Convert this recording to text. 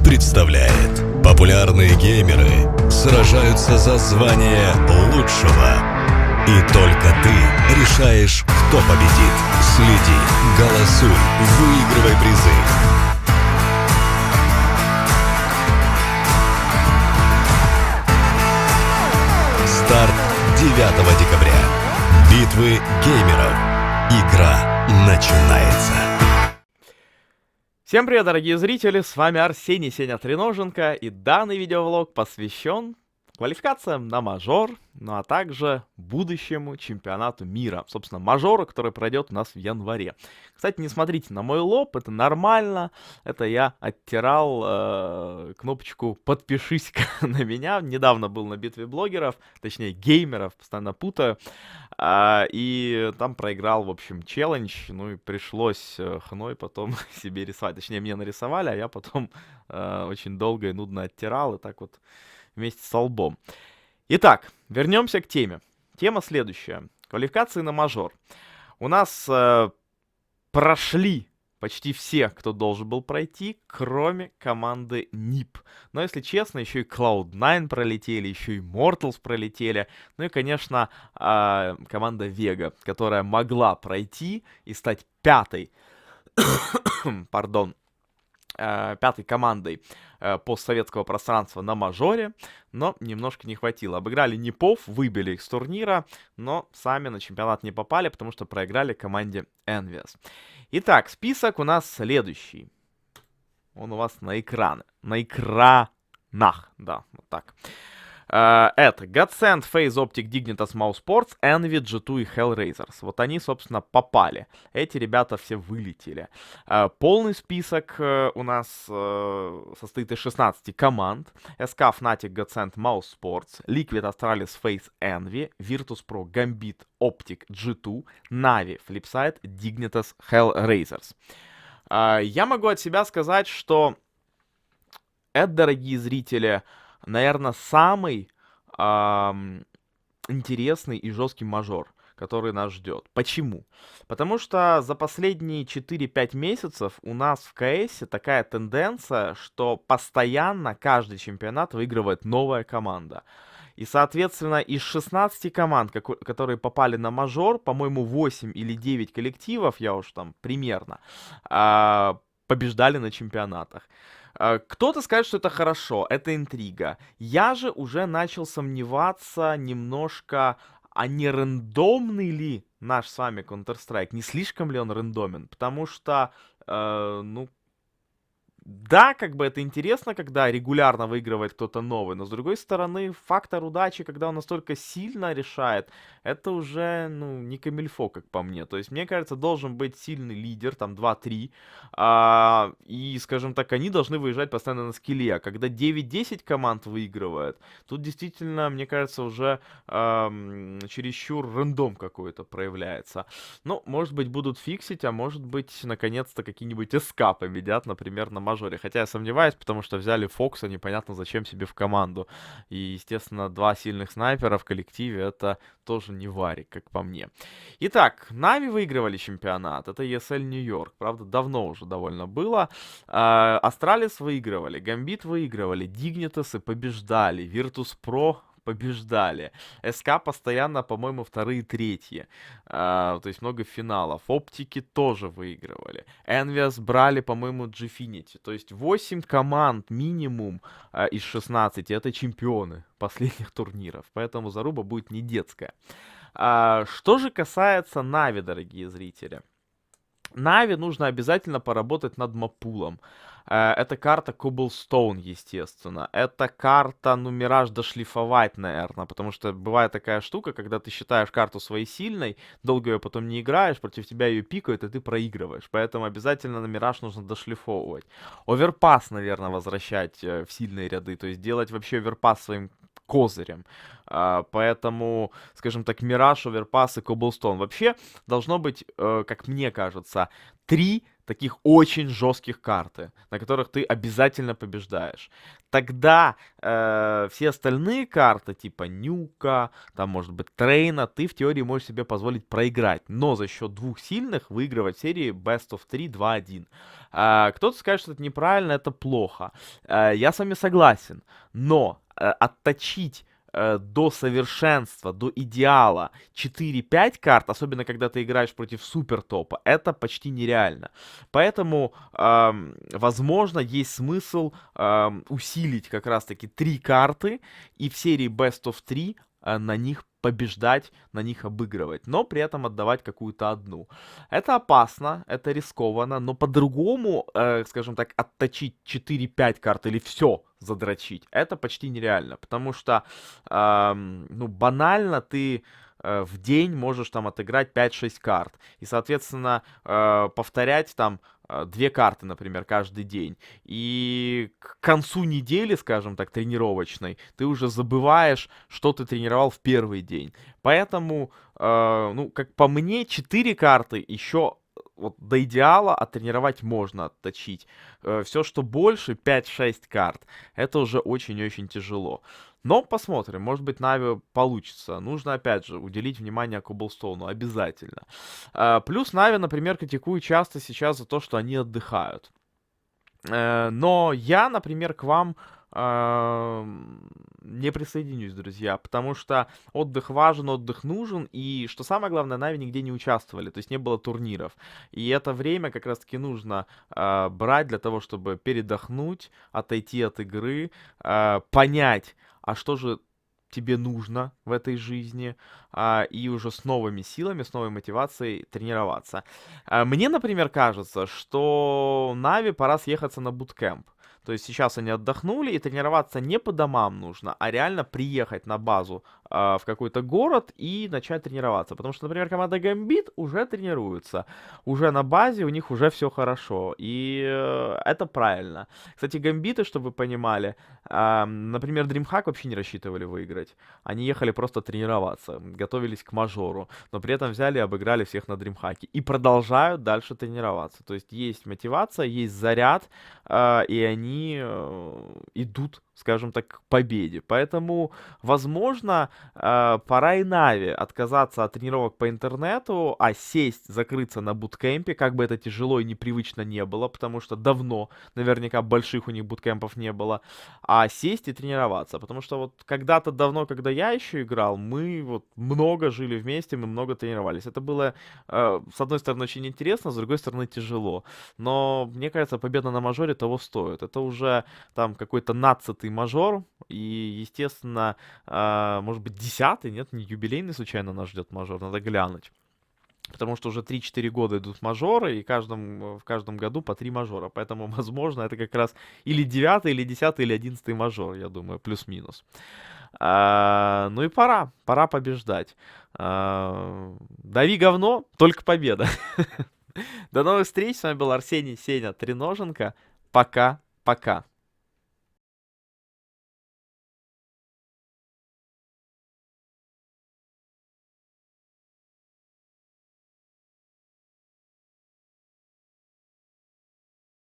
представляет. Популярные геймеры сражаются за звание лучшего. И только ты решаешь, кто победит. Следи, голосуй, выигрывай призы. Старт 9 декабря. Битвы геймеров. Игра начинается. Всем привет, дорогие зрители, с вами Арсений Сеня Треноженко, и данный видеовлог посвящен квалификациям на мажор, ну а также будущему чемпионату мира. Собственно, мажору, который пройдет у нас в январе. Кстати, не смотрите на мой лоб, это нормально. Это я оттирал кнопочку «Подпишись на меня». Недавно был на битве блогеров, точнее геймеров, постоянно путаю. И там проиграл, в общем, челлендж. Ну и пришлось хной потом себе рисовать. Точнее, мне нарисовали, а я потом очень долго и нудно оттирал. И так вот вместе с лбом. Итак, вернемся к теме. Тема следующая. Квалификации на мажор. У нас прошли почти все, кто должен был пройти, кроме команды NiP. Но, если честно, еще и Cloud9 пролетели, еще и Mortals пролетели. Ну и, конечно, команда Vega, которая могла пройти и стать пятой, пятой командой постсоветского пространства на мажоре, но немножко не хватило. Обыграли НиПов, выбили их с турнира, но сами на чемпионат не попали, потому что проиграли команде Envious. Итак, список у нас следующий. Он у вас на экранах, да, вот так. Это Godsend, FaZe, Optic, Dignitas, Mousesports, Envy, G2 и Hellraisers. Вот они, собственно, попали. Эти ребята все вылетели. Полный список у нас состоит из 16 команд. SK, Fnatic, Godsend, Mousesports, Liquid, Astralis, FaZe, Envy, Virtus.pro, Gambit, Optic, G2, Navi, Flipside, Dignitas, Hellraisers. Я могу от себя сказать, что это, дорогие зрители, наверное, самый интересный и жесткий мажор, который нас ждет. Почему? Потому что за последние 4-5 месяцев у нас в КС такая тенденция, что постоянно каждый чемпионат выигрывает новая команда. И, соответственно, из 16 команд, которые попали на мажор, по-моему, 8 или 9 коллективов, я уж там примерно, побеждали на чемпионатах. Кто-то скажет, что это хорошо, это интрига. Я же уже начал сомневаться немножко, а не рандомный ли наш с вами Counter-Strike? Не слишком ли он рандомен? Потому что, да, как бы это интересно, когда регулярно выигрывает кто-то новый, но с другой стороны, фактор удачи, когда он настолько сильно решает, это уже, не камильфо, как по мне. То есть, мне кажется, должен быть сильный лидер, там, 2-3, и, скажем так, они должны выезжать постоянно на скилле. А когда 9-10 команд выигрывает, тут действительно, мне кажется, уже чересчур рандом какой-то проявляется. Ну, может быть, будут фиксить, а может быть, наконец-то какие-нибудь СК победят, например, на мажоре. Хотя я сомневаюсь, потому что взяли Фокса непонятно зачем себе в команду. И, естественно, 2 сильных снайпера в коллективе — это тоже не варик, как по мне. Итак, Нави выигрывали чемпионат. Это ESL Нью-Йорк. Правда, давно уже довольно было. Астралис выигрывали, Гамбит выигрывали, Дигнитасы побеждали, Virtus.pro побеждали. СК постоянно, по-моему, вторые, третьи. То есть много финалов. Оптики тоже выигрывали. Envious брали, по-моему, Gfinity. То есть 8 команд минимум из 16. Это чемпионы последних турниров. Поэтому заруба будет не детская. Что же касается Нави, дорогие зрители. Нави нужно обязательно поработать над маппулом. Это карта Cobblestone, естественно. Это карта, Мираж дошлифовать, наверное. Потому что бывает такая штука, когда ты считаешь карту своей сильной, долго ее потом не играешь, против тебя ее пикают, и ты проигрываешь. Поэтому обязательно на Мираж нужно дошлифовывать. Оверпас, наверное, возвращать в сильные ряды. То есть делать вообще оверпас своим козырем. Поэтому, скажем так, Мираж, Оверпас и Cobblestone. Вообще должно быть, как мне кажется, 3 таких очень жестких карты, на которых ты обязательно побеждаешь. Тогда все остальные карты, типа Нюка, там, может быть, Трейна, ты в теории можешь себе позволить проиграть, но за счет двух сильных выигрывать в серии Best of 3 2-1. Кто-то скажет, что это неправильно, это плохо. Я с вами согласен, но отточить до совершенства, до идеала 4-5 карт, особенно когда ты играешь против супер топа, это почти нереально. Поэтому, возможно, есть смысл усилить как раз-таки 3 карты и в серии Best of 3 на них побеждать, на них обыгрывать, но при этом отдавать какую-то одну. Это опасно, это рискованно, но по-другому, скажем так, отточить 4-5 карт или все задрочить, это почти нереально, потому что, ну, банально ты в день можешь там отыграть 5-6 карт. И, соответственно, повторять там 2 карты, например, каждый день. И к концу недели, скажем так, тренировочной, ты уже забываешь, что ты тренировал в первый день. Поэтому, ну, как по мне, 4 карты еще вот до идеала оттренировать можно, отточить. Все, что больше, 5-6 карт, это уже очень-очень тяжело. Но посмотрим, может быть, Нави получится. Нужно, опять же, уделить внимание Коблстоуну, обязательно. Плюс Нави, например, критикую часто сейчас за то, что они отдыхают. Но я, например, к вам не присоединюсь, друзья, потому что отдых важен, отдых нужен, и, что самое главное, Нави нигде не участвовали, то есть не было турниров. И это время как раз-таки нужно брать для того, чтобы передохнуть, отойти от игры, понять, а что же тебе нужно в этой жизни, и уже с новыми силами, с новой мотивацией тренироваться. Мне, например, кажется, что Нави пора съехаться на буткемп. То есть сейчас они отдохнули, и тренироваться не по домам нужно, а реально приехать на базу в какой-то город и начать тренироваться. Потому что, например, команда Гамбит уже тренируется, уже на базе, у них уже все хорошо, и это правильно. Кстати, Гамбиты, чтобы вы понимали, например, DreamHack вообще не рассчитывали выиграть. Они ехали просто тренироваться, готовились к мажору, но при этом взяли и обыграли всех на DreamHack. И продолжают дальше тренироваться. То есть мотивация, есть заряд, и они идут, скажем так, к победе. Поэтому, возможно, пора и Нави отказаться от тренировок по интернету, а сесть, закрыться на буткемпе, как бы это тяжело и непривычно не было, потому что давно, наверняка, больших у них буткемпов не было, а сесть и тренироваться. Потому что вот когда-то давно, когда я еще играл, мы вот много жили вместе, мы много тренировались. Это было, с одной стороны, очень интересно, с другой стороны, тяжело. Но, мне кажется, победа на мажоре того стоит. Это уже там какой-то 15-й мажор, и, естественно, может быть, 10-й, нет, не юбилейный случайно нас ждет мажор, надо глянуть. Потому что уже 3-4 года идут мажоры, и в каждом году по 3 мажора. Поэтому, возможно, это как раз или 9-й, или 10-й, или 11-й мажор, я думаю, плюс-минус. Ну и пора побеждать. Дави говно, только победа. До новых встреч, с вами был Арсений Сеня Треноженко. Пока-пока.